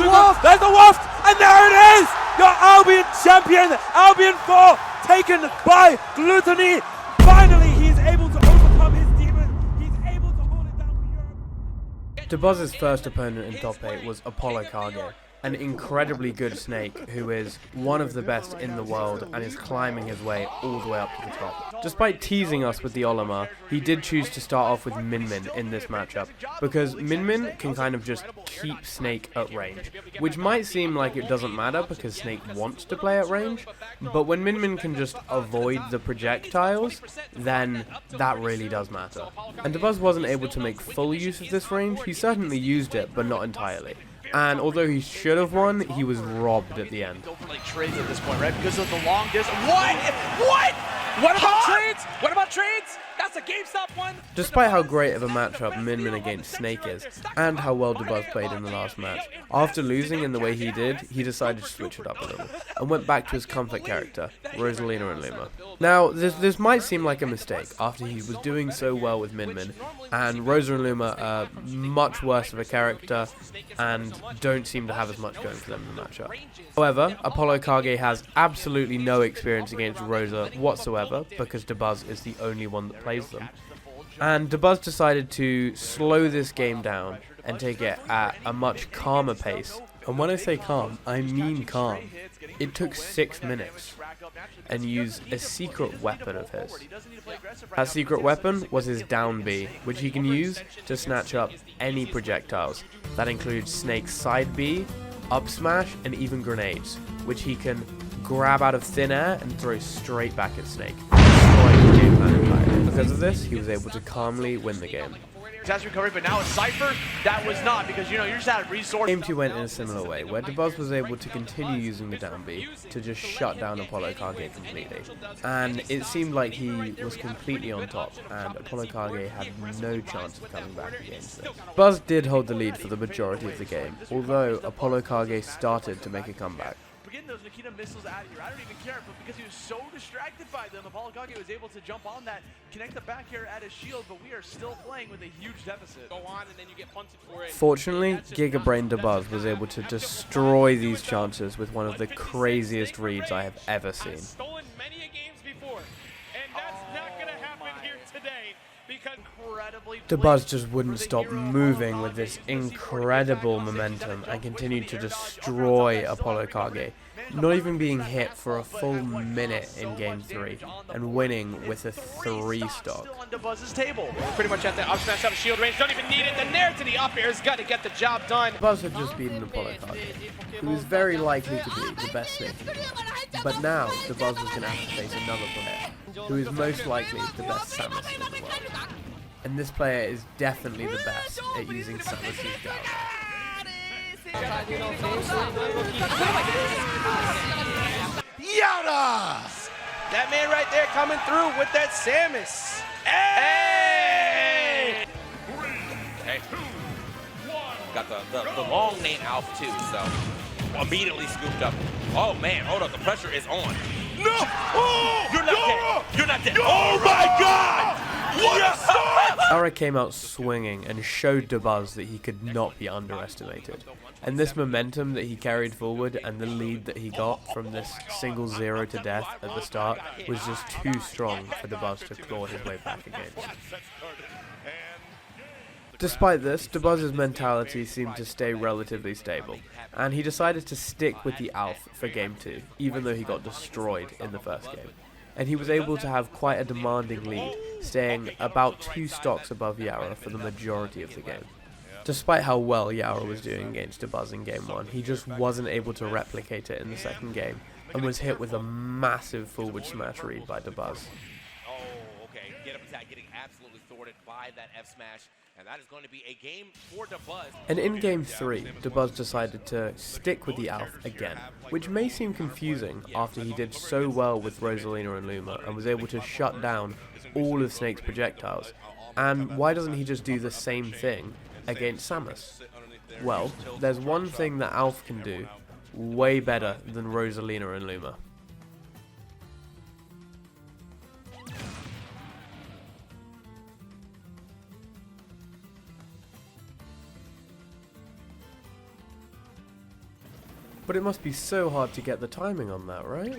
waft! There's the waft! And there it is! Your Albion champion, Albion 4, taken by Gluttony. Finally, he's able to overcome his demon. He's able to hold it down for Europe. dabuz's first opponent in top 8 was Apollo Kage, an incredibly good snake who is one of the best in the world and is climbing his way all the way up to the top. Despite teasing us with the Olimar, he did choose to start off with Min Min in this matchup, because Min Min can kind of just keep Snake at range, which might seem like it doesn't matter because Snake wants to play at range, but when Min Min can just avoid the projectiles, then that really does matter. And dabuz wasn't able to make full use of this range. He certainly used it, but not entirely. And although he should have won, he was robbed at the end. Like trades at this point, right? Because of the long distance. What? What about trades? What about trades? That's a GameStop one. Despite how great of a matchup Min Min against Snake is, and how well dabuz played in the last match, after losing in the way he did, he decided to switch it up a little, and went back to his comfort character, Rosalina and Luma. Now, this might seem like a mistake, after he was doing so well with Min Min, and Rosa and Luma are much worse of a character, and don't seem to have as much going for them in the matchup. However, Apollo Kage has absolutely no experience against Rosa whatsoever, because dabuz is the only one that plays them. And dabuz decided to slow this game down and take it at a much calmer pace. And when I say calm, I mean calm. It took 6 minutes, and used a secret weapon of his. That secret weapon was his down B, which he can use to snatch up any projectiles. That includes Snake's side B, up smash, and even grenades, which he can grab out of thin air and throw straight back at Snake, destroying the game plan entirely. Because of this, he was able to calmly win the game. Has recovery, but now it's Cypher. That was not, because you're just out of resources. Game 2 went in a similar way, where dabuz was able to continue using the down B to just shut down Apollo Kage completely. And it seemed like he was completely on top, and Apollo Kage had no chance of coming back against this. dabuz did hold the lead for the majority of the game, although Apollo Kage started to make a comeback. Getting those Nikita missiles out of here, I don't even care, but because he was so distracted by them, Apollo Kage was able to jump on that, connect the back here at his shield, but we are still playing with a huge deficit. Go on, and then you get punted for it. Fortunately, Giga Brain dabuz was able to destroy these chances with one of the craziest reads I have ever seen. Stolen many games before, and that's not going to happen here today. dabuz just wouldn't stop moving with this incredible momentum and continued to destroy Apollo Kage, not even being hit for a full minute in Game 3, and winning with a 3-stock. Still on dabuz's table. Pretty much at the up smash, out of shield range, don't even need it. The nair to the up air has got to get the job done. dabuz had just beaten Apollo Kage, who is very likely to be the best snake in the world. But now, dabuz was going to have to face another player, who is most likely the best Samus in the world. And this player is definitely the best at using Samus's down air. Yada! That man right there coming through with that Samus. Hey! Hey. Got the long name Alpha too, so immediately scooped up. Oh man, hold up, the pressure is on. No! Oh! You're not dead. You're not dead. Oh my God! What a start! Yara came out swinging and showed dabuz that he could not be underestimated. And this momentum that he carried forward and the lead that he got from this single 0 to death at the start was just too strong for dabuz to claw his way back against. Despite this, dabuz's mentality seemed to stay relatively stable, and he decided to stick with the Alf for Game 2, even though he got destroyed in the first game. And he was able to have quite a demanding lead, staying about 2 stocks above Yara for the majority of the game. Despite how well Yara was doing against dabuz in Game 1, he just wasn't able to replicate it in the second game, and was hit with a massive forward smash read by dabuz. Oh, okay. Get up attack getting absolutely thwarted by that F smash. And that is going to be a game for dabuz. And in Game 3, dabuz decided to stick with the Alf again, which may seem confusing after he did so well with Rosalina and Luma and was able to shut down all of Snake's projectiles. And why doesn't he just do the same thing against Samus? Well, there's one thing that Alf can do way better than Rosalina and Luma. But it must be so hard to get the timing on that, right?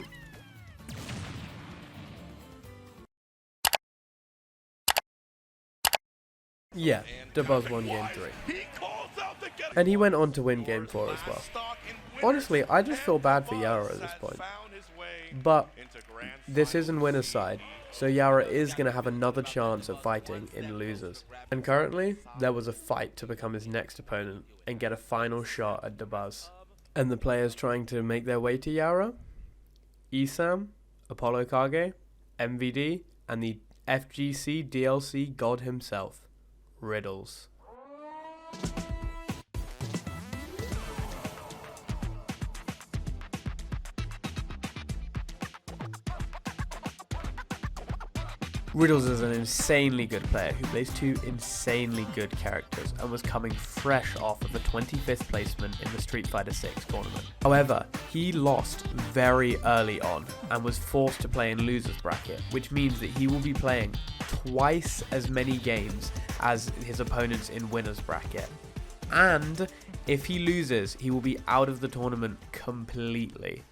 Yeah, dabuz won game 3. And he went on to win game 4 as well. Honestly, I just feel bad for Yara at this point. But this is in winner's side, so Yara is going to have another chance at fighting in losers. And currently, there was a fight to become his next opponent and get a final shot at dabuz. And the players trying to make their way to Yara? Esam, Apollo Kage, MVD, and the FGC DLC god himself, Riddles. Riddles is an insanely good player who plays 2 insanely good characters and was coming fresh off of the 25th placement in the Street Fighter 6 tournament. However, he lost very early on and was forced to play in losers bracket, which means that he will be playing twice as many games as his opponents in winners bracket. And if he loses, he will be out of the tournament completely.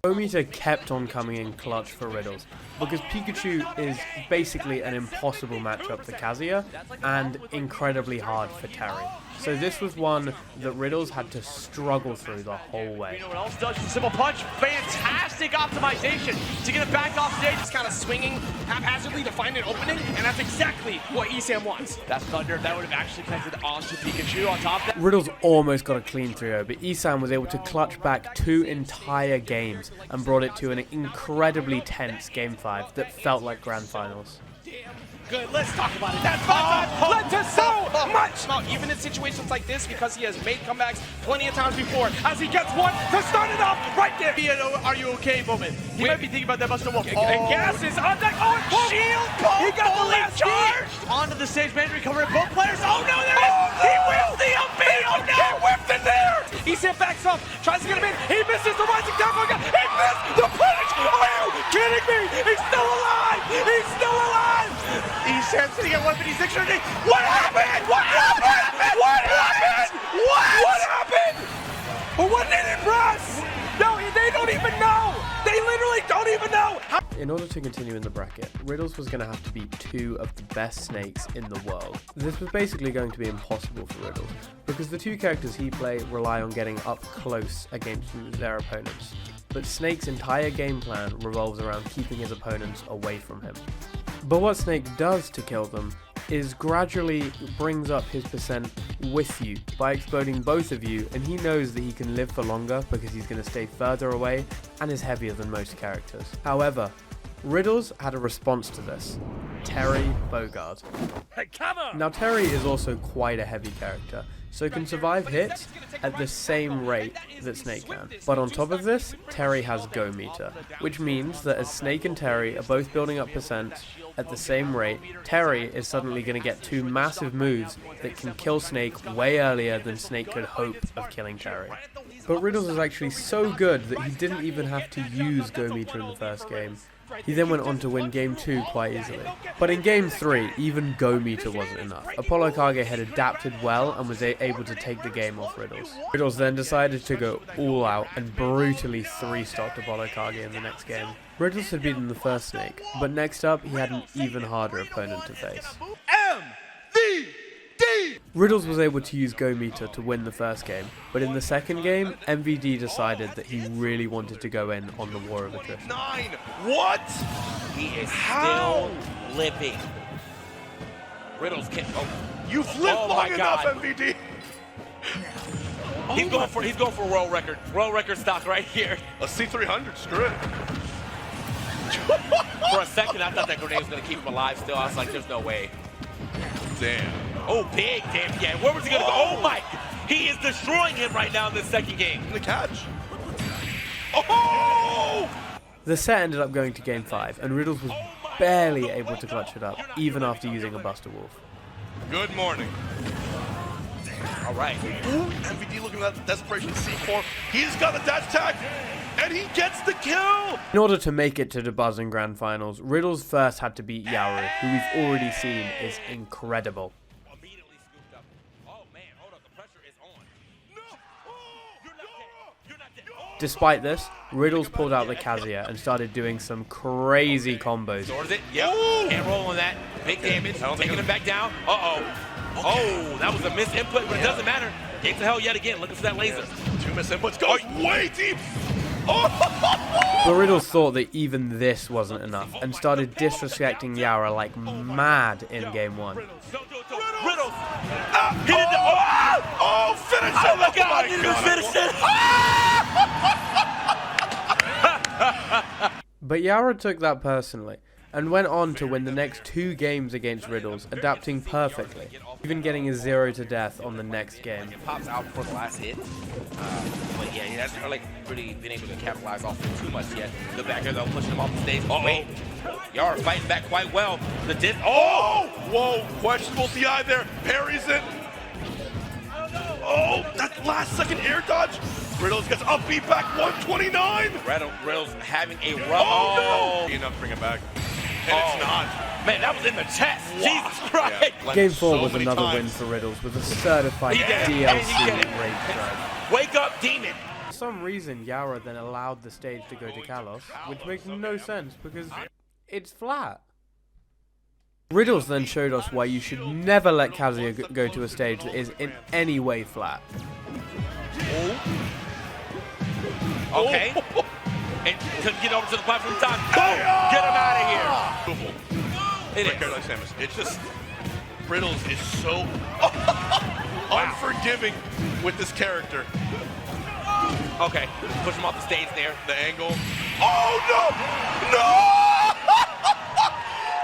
Go-meter kept on coming in clutch for Riddles, because Pikachu is basically an impossible matchup for Kazuya, and incredibly hard for Terry. So this was one that Riddles had to struggle through the whole way. You know what else does? Simple punch, fantastic optimization to get it back off stage. Just kind of swinging haphazardly to find an opening, and that's exactly what Esam wants. That's Thunder. That would have actually connected onto Pikachu on top of that. Riddles almost got a clean 3-0, but Esam was able to clutch back 2 entire games and brought it to an incredibly tense Game 5 that felt like Grand Finals. Good, let's talk about it. That 5-5 led to so much! Now, even in situations like this, because he has made comebacks plenty of times before, as he gets one to start it off right there. Be an "are you okay" moment. He might be thinking about that Buster Wolf. And Gas is on deck. Oh, shield! He got the fully last charged! onto the stage, man, recovering both players. Oh no, there it is! He whips the up B! Oh no! He whipped in there! Esam backs up, tries to get him in. He misses the rising down. He missed the punish! Are you kidding me? He's still alive! He's still alive! Esam's sitting at 156. What happened? What happened? What happened? What happened? But what did it press? No, they don't even know. They literally don't even know. In order to continue in the bracket, Riddles was going to have to beat 2 of the best snakes in the world. This was basically going to be impossible for Riddles, because the 2 characters he plays rely on getting up close against their opponents. But Snake's entire game plan revolves around keeping his opponents away from him. But what Snake does to kill them is gradually brings up his percent with you by exploding both of you, and he knows that he can live for longer because he's going to stay further away and is heavier than most characters. However, Riddles had a response to this. Terry Bogard. Now Terry is also quite a heavy character, so can survive hits at the same rate that Snake can. But on top of this, Terry has Go Meter, which means that as Snake and Terry are both building up percent at the same rate, Terry is suddenly going to get 2 massive moves that can kill Snake way earlier than Snake could hope of killing Terry. But Riddles is actually so good that he didn't even have to use Go Meter in the first game. He then went on to win game 2 quite easily. But in game 3, even Go Meter wasn't enough. Apollo Kage had adapted well and was able to take the game off Riddles. Riddles then decided to go all out and brutally 3-stopped Apollo Kage in the next game. Riddles had beaten the first Snake, but next up he had an even harder opponent to face. Riddles was able to use Go Meter to win the first game, but in the second game, MVD decided that he really wanted to go in on the war of attrition. What? He is still living. Riddles can't. Oh, You've lived long enough, MVD. He's going for world record. World record stock right here. A C300, screw it. For a second, I thought that grenade was going to keep him alive still. I was like, there's no way. Damn. Oh, big damn. Yeah, where was he going to go? Oh, my. He is destroying him right now in this second game. The catch. Oh! The set ended up going to game 5, and Riddles was barely able to clutch it up, even after using a Buster Wolf. Good morning. All right. MVD looking at that desperation C4. He's got a dash tag, and he gets the kill. In order to make it to dabuz in Grand Finals, Riddles first had to beat Yaru, who we've already seen is incredible. Immediately scooped up. Oh, man. Hold up. The pressure is on. No. Oh, you're not dead. You're not dead. Despite this, Riddles pulled out the Kazuya and started doing some crazy combos. Doors it. Yep. Can't roll on that. Big damage. Taking him back down. Uh-oh. Oh, that was a miss input, but it doesn't matter. Gates of hell yet again. Looking for that laser. 2 miss inputs. Goes way deep. But Riddles thought that even this wasn't enough and started disrespecting Yara like mad in game 1. Riddles. He did the Finish it! Oh my God, he didn't finish it! But Yara took that personally and went on to win the next 2 games against Riddles, adapting perfectly, even getting a 0 to death on the next game. It pops out before the last hit. But yeah, he hasn't like really been able to capitalize off it too much yet. Good back here though, pushing him off the stage. Wait, Yara fighting back quite well. The disc. Whoa! Questionable DI there. Parries it. Oh, that last second air dodge. Riddles gets upbeat back 129. Riddles having a run. No! Enough to bring it back. And it's not. Man, that was in the chest. Wow. Jesus Christ. Yeah, Game 4 was many another times. win for Riddles with a certified He did it. DLC He did it. raid drive. Wake up, demon. For some reason, Yara then allowed the stage to go to Kalos, which makes no sense because it's flat. Riddles then showed us why you should never let Kazuya go to a stage that is in any way flat. Okay. And couldn't get over to the platform in time. Boom! Get him out of here. It is. It's just Riddles is so unforgiving with this character. Okay. Push him off the stage there. The angle. Oh no! No!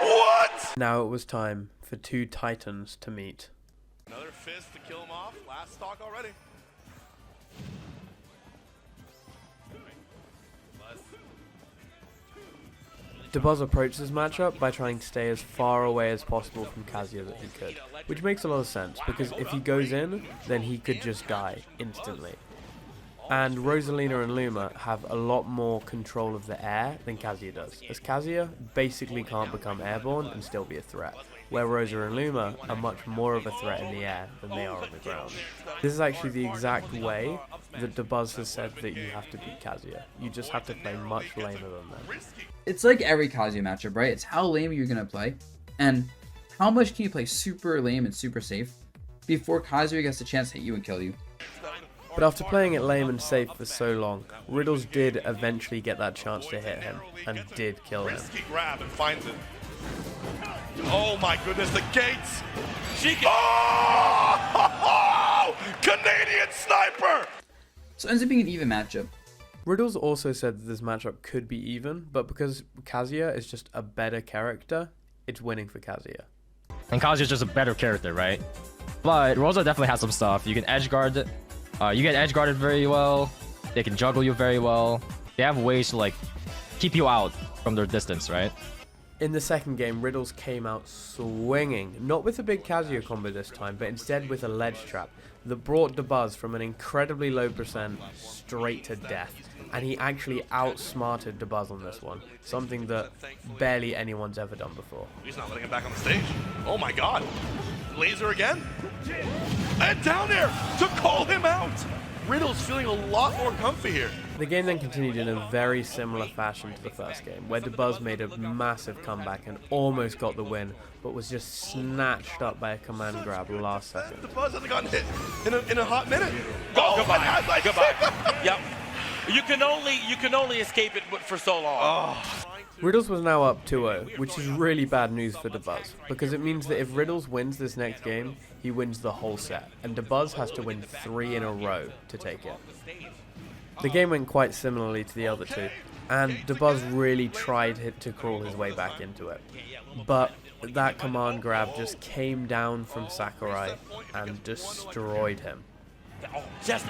What? Now it was time for 2 titans to meet. Another fist to kill him off. Last stock already. dabuz approached this matchup by trying to stay as far away as possible from Kazuya that he could, which makes a lot of sense because if he goes in, then he could just die instantly. And Rosalina and Luma have a lot more control of the air than Kazuya does, as Kazuya basically can't become airborne and still be a threat, where Rosa and Luma are much more of a threat in the air than they are on the ground. This is actually the exact way that dabuz has said that you have to beat Kazuya. You just have to play much lamer than them. It's like every Kazuya matchup, right? It's how lame you're going to play, and how much can you play super lame and super safe before Kazuya gets a chance to hit you and kill you. But after playing it lame and safe for so long, Riddles did eventually get that chance to hit him, and did kill him. Risky grab and finds it. Oh my goodness, the gates! She can. Oh! Canadian sniper! So it ends up being an even matchup. Riddles also said that this matchup could be even, but because Kazuya is just a better character, it's winning for Kazuya. And Kazuya's just a better character, right? But Rosa definitely has some stuff. You can edge guard it. You get edge guarded very well. They can juggle you very well. They have ways to like keep you out from their distance, right? In the second game, Riddles came out swinging, not with a big Kazuya combo this time, but instead with a ledge trap that brought dabuz from an incredibly low percent straight to death. And he actually outsmarted dabuz on this one, something that barely anyone's ever done before. He's not letting him back on the stage. Oh my god. Laser again? And down there to call him out. Riddle's feeling a lot more comfy here. The game then continued in a very similar fashion to the first game, where dabuz made a massive comeback and almost got the win, but was just snatched up by a command grab last second. dabuz hasn't gotten hit in a hot minute. Oh, goodbye. Goodbye. Yep. You can only escape it for so long. Riddles was now up 2-0, which is really bad news for dabuz, because it means that if Riddles wins this next game, he wins the whole set, and dabuz has to win 3 in a row to take it. The game went quite similarly to the other two, and dabuz really tried to crawl his way back into it. But that command grab just came down from Sakurai and destroyed him. Oh, just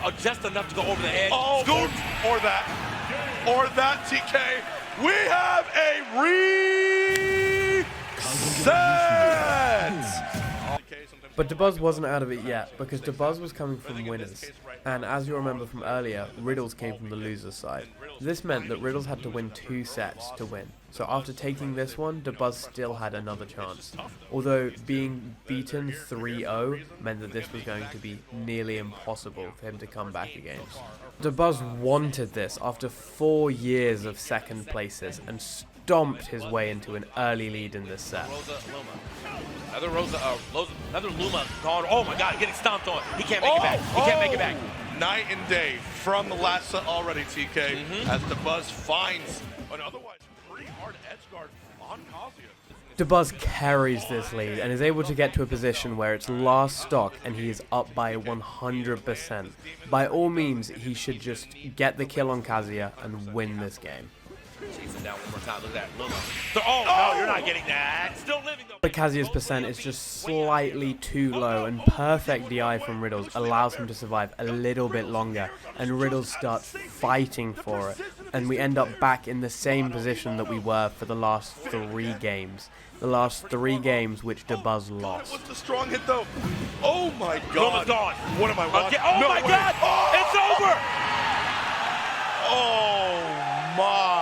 enough to go over the edge. Oh, Scoot. or that, TK. We have a reset. But dabuz wasn't out of it yet, because dabuz was coming from winners, and as you remember from earlier, Riddles came from the loser's side. This meant that Riddles had to win 2 sets to win, so after taking this one, dabuz still had another chance. Although being beaten 3-0 meant that this was going to be nearly impossible for him to come back against. dabuz wanted this after 4 years of second places and stomped his way into an early lead in this set. Another Luma gone. Oh my God, getting stomped on. He can't make it back. He can't make it back. Night and day from the last set already, TK, as dabuz finds an otherwise pretty hard edge guard on Kazuya. dabuz carries this lead and is able to get to a position where it's last stock and he is up by 100%. By all means, he should just get the kill on Kazuya and win this game. Chasing down one more time. Look at that. Luma. Oh, no, you're not getting that. Still living though. But Kazuya's percent is just slightly too low, and perfect DI from Riddles allows him to survive a little bit longer, and Riddles starts fighting for it, and we end up back in the same position that we were for the last 3 games. The last 3 games which dabuz lost. What's the strong hit though? Oh my God. Luma's gone. What am I watching? Oh my God. It's over. Oh my.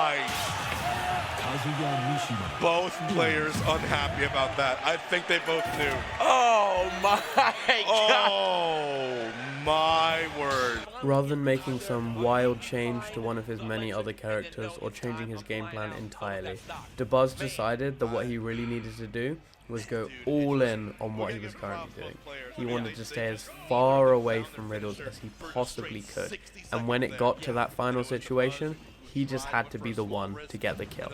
Both players unhappy about that. I think they both knew. Oh my God. Oh my word. Rather than making some wild change to one of his many other characters or changing his game plan entirely, dabuz decided that what he really needed to do was go all in on what he was currently doing. He wanted to stay as far away from Riddles as he possibly could, and when it got to that final situation, he just had to be the one to get the kill.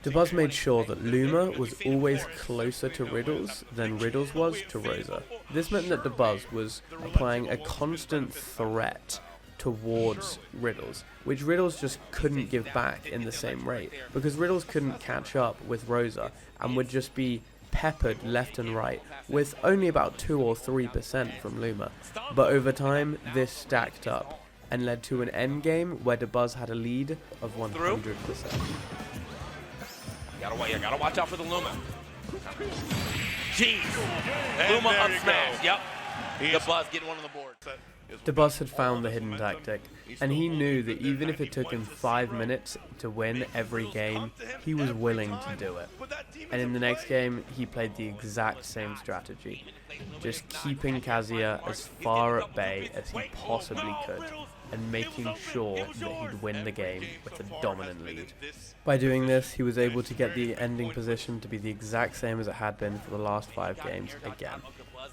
dabuz made sure that Luma was always closer to Riddles than Riddles was to Rosa. This meant that dabuz was applying a constant threat towards Riddles, which Riddles just couldn't give back in the same rate, because Riddles couldn't catch up with Rosa and would just be peppered left and right with only about 2 or 3% from Luma. But over time, this stacked up and led to an endgame where dabuz had a lead of 100%. Gotta watch out for the Luma. Jeez. And Luma there up you smash. go. Yep. dabuz getting one on the board. dabuz had found the hidden tactic, and he knew that even if it took him 5 minutes to win every game, he was willing to do it. And in the next game, he played the exact same strategy, just keeping Kazuya as far at bay as he possibly could, and making sure that he'd win the game with a dominant lead. By doing this, he was able to get the ending position to be the exact same as it had been for the last 5 games again.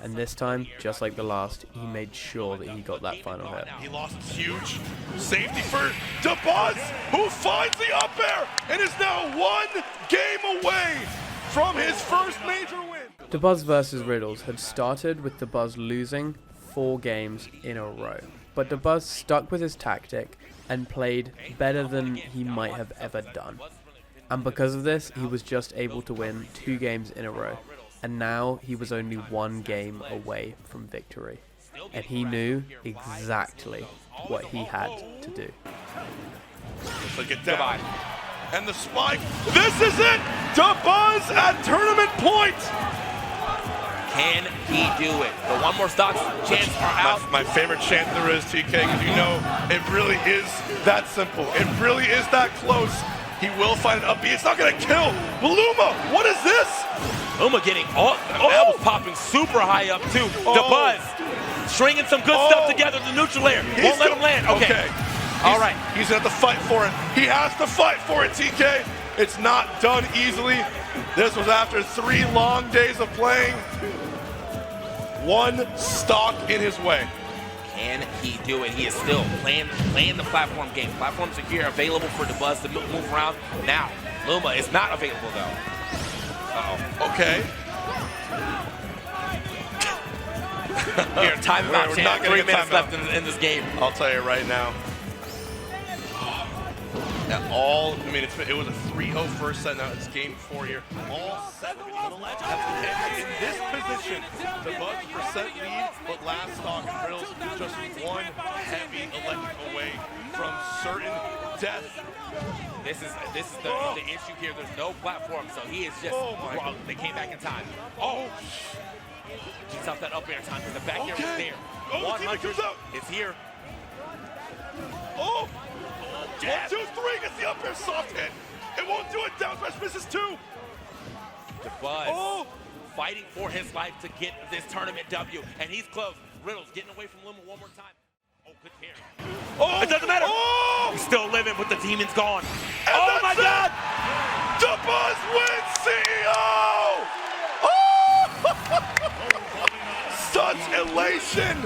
And this time, just like the last, he made sure that he got that final hit. He lost huge safety for dabuz, who finds the up air and is now 1 game away from his first major win. dabuz versus Riddles had started with dabuz losing 4 games in a row. But dabuz stuck with his tactic and played better than he might have ever done. And because of this, he was just able to win 2 games in a row. And now he was only 1 game away from victory. And he knew exactly what he had to do. Look at that. And the spike. This is it! dabuz at tournament point! Can he do it? The one more stock chance are out. My favorite chant there is, TK, because you know it really is that simple. It really is that close. He will find an up B. It's not going to kill. Luma, what is this? Luma getting that was popping super high up too. dabuz stringing some good stuff together. The neutral layer won't let him land. Okay. All right. He's going to have to fight for it. He has to fight for it, TK. It's not done easily. This was after 3 long days of playing. 1 stock in his way. Can he do it? He is still playing the platform game. Platforms are here, available for dabuz to move around. Now, Luma is not available though. Okay. Here, timeout. We're not 3 minutes left in this game. I'll tell you right now. It was a 3-0 first set. Now it's game 4 here. All 7 in this position. dabuz percent lead, but last stock Riddles just 1 heavy electric away from certain death. This is the issue here. There's no platform, so he is just wrong. They came back in time. Oh, cheats out that up air time because the back air was there. Oh, 100 is here. Oh, 1, 2, 3 gets the up air soft hit. It won't do it. Down smash misses 2. dabuz fighting for his life to get this tournament W, and he's close. Riddle's getting away from Luma one more time. Oh, good carry. Oh, It doesn't matter. Oh, He's still living, but the demon's gone. and Oh my that's God! it. dabuz wins CEO. Oh, such elation.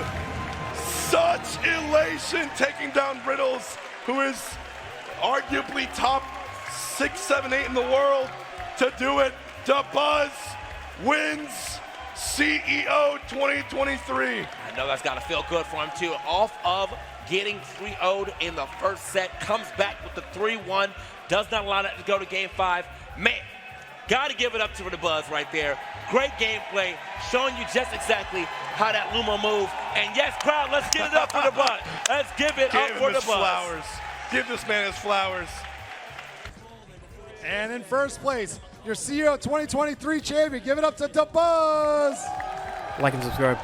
Such elation taking down Riddles, who is arguably top 6, 7, 8 in the world to do it. dabuz wins CEO 2023. I know that's got to feel good for him too. Off of getting 3-0'd in the first set, comes back with the 3-1, does not allow that to go to game 5. Man, got to give it up to dabuz right there. Great gameplay, showing you just exactly how that Luma move. And yes, crowd, let's give it up for dabuz. Let's give it up Give for him his dabuz. flowers. Give this man his flowers. And in first place, your CEO 2023 champion. Give it up to dabuz. Like and subscribe.